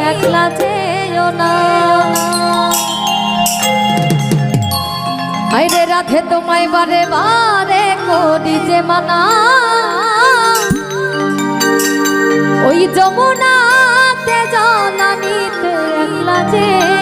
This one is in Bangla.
একলা যেও না। আইরে রাধে তোমায় বারে বারে করি যে মানা, ওই যমুনাতে জল নিতে একলা যেও